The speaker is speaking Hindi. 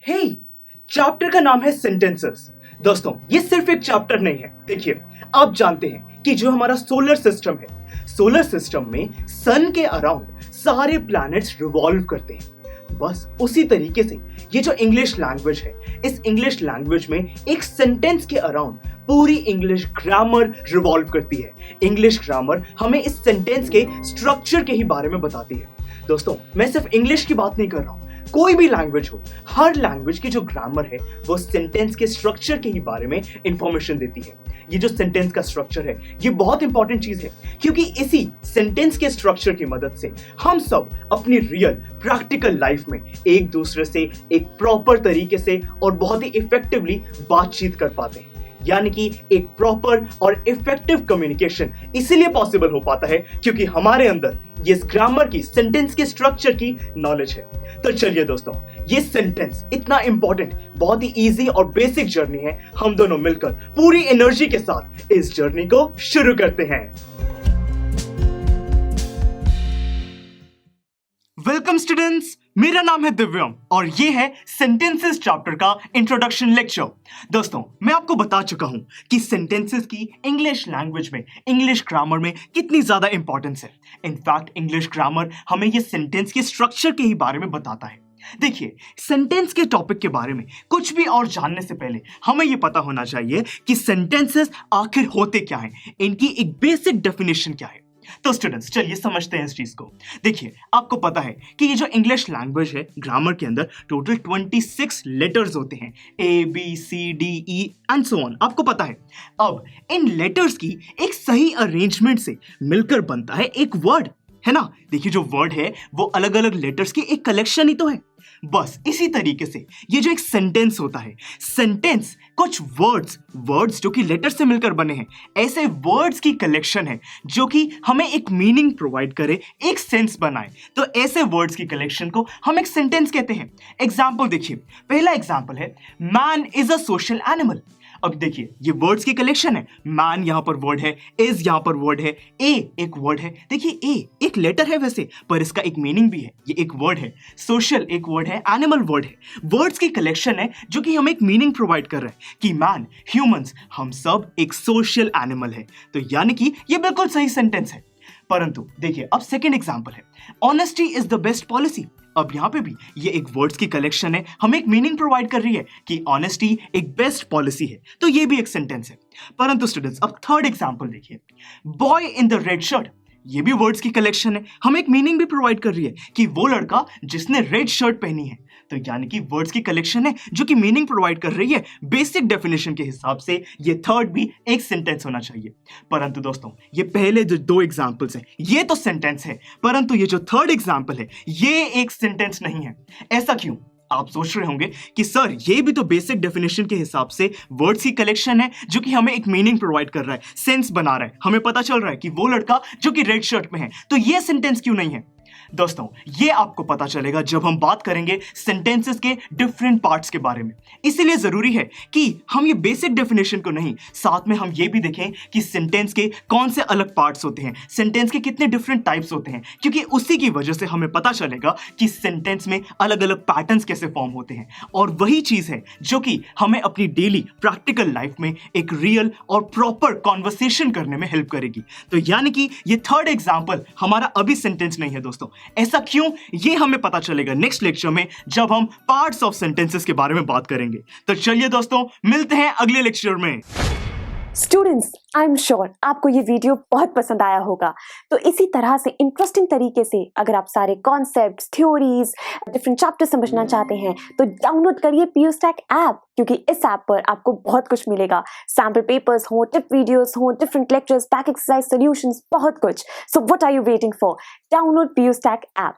हे, चैप्टर का नाम है सेंटेंसेस। दोस्तों, ये सिर्फ एक चैप्टर नहीं है। देखिए, आप जानते हैं कि जो हमारा सोलर सिस्टम है, सोलर सिस्टम में सन के अराउंड सारे प्लैनेट्स रिवॉल्व करते हैं। बस उसी तरीके से ये जो इंग्लिश लैंग्वेज है, इस इंग्लिश लैंग्वेज में एक सेंटेंस के अराउंड पूरी इंग्लिश ग्रामर रिवॉल्व करती है। इंग्लिश ग्रामर हमें इस सेंटेंस के स्ट्रक्चर के ही बारे में बताती है। दोस्तों, मैं सिर्फ इंग्लिश की बात नहीं कर रहा हूं, कोई भी लैंग्वेज हो, हर लैंग्वेज की जो ग्रामर है वो सेंटेंस के स्ट्रक्चर के ही बारे में इंफॉर्मेशन देती है। ये जो सेंटेंस का स्ट्रक्चर है, ये बहुत इंपॉर्टेंट चीज है, क्योंकि इसी सेंटेंस के स्ट्रक्चर की मदद से हम सब अपनी रियल प्रैक्टिकल लाइफ में एक दूसरे से एक प्रॉपर तरीके से और बहुत ही इफेक्टिवली बातचीत कर पाते हैं। यानी कि एक प्रॉपर और इफेक्टिव कम्युनिकेशन इसीलिए पॉसिबल हो पाता है क्योंकि हमारे अंदर ये ग्रामर की, सेंटेंस के स्ट्रक्चर की नॉलेज है। तो चलिए दोस्तों, ये सेंटेंस इतना इंपॉर्टेंट, बहुत ही इजी और बेसिक जर्नी है। हम दोनों मिलकर पूरी एनर्जी के साथ इस जर्नी को शुरू करते हैं। वेलकम स्टूडेंट्स, मेरा नाम है दिव्यम और ये है सेंटेंसेस चैप्टर का इंट्रोडक्शन लेक्चर। दोस्तों, मैं आपको बता चुका हूं कि सेंटेंसेस की इंग्लिश लैंग्वेज में, इंग्लिश ग्रामर में कितनी ज्यादा इंपॉर्टेंस है। इनफैक्ट इंग्लिश ग्रामर हमें ये सेंटेंस के स्ट्रक्चर के ही बारे में बताता है। देखिए, सेंटेंस के टॉपिक के बारे में कुछ भी और जानने से पहले हमें यह पता होना चाहिए कि सेंटेंसेस आखिर होते क्या हैं, इनकी एक बेसिक डेफिनेशन क्या है। तो स्टूडेंट्स, चलिए समझते हैं इस चीज को। देखिए, आपको पता है कि ये जो इंग्लिश लैंग्वेज है, ग्रामर के अंदर टोटल 26 लेटर्स होते हैं, ABCDE एंड सो ऑन। आपको पता है, अब इन लेटर्स की एक सही अरेंजमेंट से मिलकर बनता है एक वर्ड, है ना। देखिए, जो वर्ड है वो अलग अलग लेटर्स की एक कलेक्शन ही तो है। बस इसी तरीके से ये जो एक सेंटेंस होता है, सेंटेंस कुछ वर्ड्स जो कि लेटर से मिलकर बने हैं, ऐसे वर्ड्स की कलेक्शन है जो कि हमें एक मीनिंग प्रोवाइड करे, एक सेंस बनाए। तो ऐसे वर्ड्स की कलेक्शन को हम एक सेंटेंस कहते हैं। एग्जाम्पल देखिए, पहला एग्जाम्पल है man is a social animal. अब देखिए, ये वर्ड्स की कलेक्शन है। मैन यहां पर वर्ड है, इज यहां पर वर्ड है, ए एक वर्ड है। देखिए, ए एक लेटर है वैसे, पर इसका एक मीनिंग भी है, ये एक वर्ड है। सोशल एक वर्ड है, एनिमल वर्ड है। वर्ड्स की कलेक्शन है जो कि हमें एक मीनिंग प्रोवाइड कर रहा है कि मैन, ह्यूमंस, हम सब एक सोशल एनिमल है। तो यानी कि ये बिल्कुल सही सेंटेंस है। परंतु देखिए, अब सेकेंड एग्जाम्पल है, honesty is the best policy. अब यहां पे भी ये एक वर्ड्स की कलेक्शन है, हमें एक मीनिंग प्रोवाइड कर रही है कि ऑनेस्टी एक बेस्ट पॉलिसी है। तो ये भी एक सेंटेंस है। परंतु स्टूडेंट्स, अब थर्ड एग्जांपल देखिए, boy in the red shirt. ये भी वर्ड्स की कलेक्शन है, हमें एक मीनिंग भी प्रोवाइड कर रही है कि वो लड़का जिसने रेड शर्ट पहनी है। तो यानी कि वर्ड्स की कलेक्शन है जो कि मीनिंग प्रोवाइड कर रही है। बेसिक डेफिनेशन के हिसाब से ये थर्ड भी एक सेंटेंस होना चाहिए। परंतु दोस्तों, ये पहले जो दो एग्जांपल्स हैं ये तो सेंटेंस है, परंतु ये जो थर्ड एग्जांपल है ये एक सेंटेंस नहीं है। ऐसा क्यों? आप सोच रहे होंगे कि सर, ये भी तो बेसिक डेफिनेशन के हिसाब से वर्ड्स की कलेक्शन है जो कि हमें एक मीनिंग प्रोवाइड कर रहा है, सेंस बना रहा है, हमें पता चल रहा है कि वो लड़का जो कि रेड शर्ट में है। तो ये सेंटेंस क्यों नहीं है? दोस्तों, ये आपको पता चलेगा जब हम बात करेंगे सेंटेंसेस के डिफरेंट पार्ट्स के बारे में। इसीलिए जरूरी है कि हम ये बेसिक डेफिनेशन को नहीं, साथ में हम ये भी देखें कि सेंटेंस के कौन से अलग पार्ट्स होते हैं, सेंटेंस के कितने डिफरेंट टाइप्स होते हैं, क्योंकि उसी की वजह से हमें पता चलेगा कि सेंटेंस में अलग अलग पैटर्न्स कैसे फॉर्म होते हैं। और वही चीज है जो कि हमें अपनी डेली प्रैक्टिकल लाइफ में एक रियल और प्रॉपर कॉन्वर्सेशन करने में हेल्प करेगी। तो यानी कि ये थर्ड एग्जाम्पल हमारा अभी सेंटेंस नहीं है दोस्तों। ऐसा क्यों, ये हमें पता चलेगा नेक्स्ट लेक्चर में जब हम पार्ट्स ऑफ सेंटेंसेस के बारे में बात करेंगे। तो चलिए दोस्तों, मिलते हैं अगले लेक्चर में। स्टूडेंट्स, आई एम श्योर आपको ये वीडियो बहुत पसंद आया होगा। तो इसी तरह से इंटरेस्टिंग तरीके से अगर आप सारे कॉन्सेप्ट्स, थ्योरीज, डिफरेंट चैप्टर समझना चाहते हैं तो डाउनलोड करिए PUSTAC ऐप, क्योंकि इस ऐप पर आपको बहुत कुछ मिलेगा। सैम्पल पेपर्स हो, टिप वीडियोस हो, different lectures, back exercise solutions, बहुत कुछ। So what are you waiting for? Download PUSTAC app.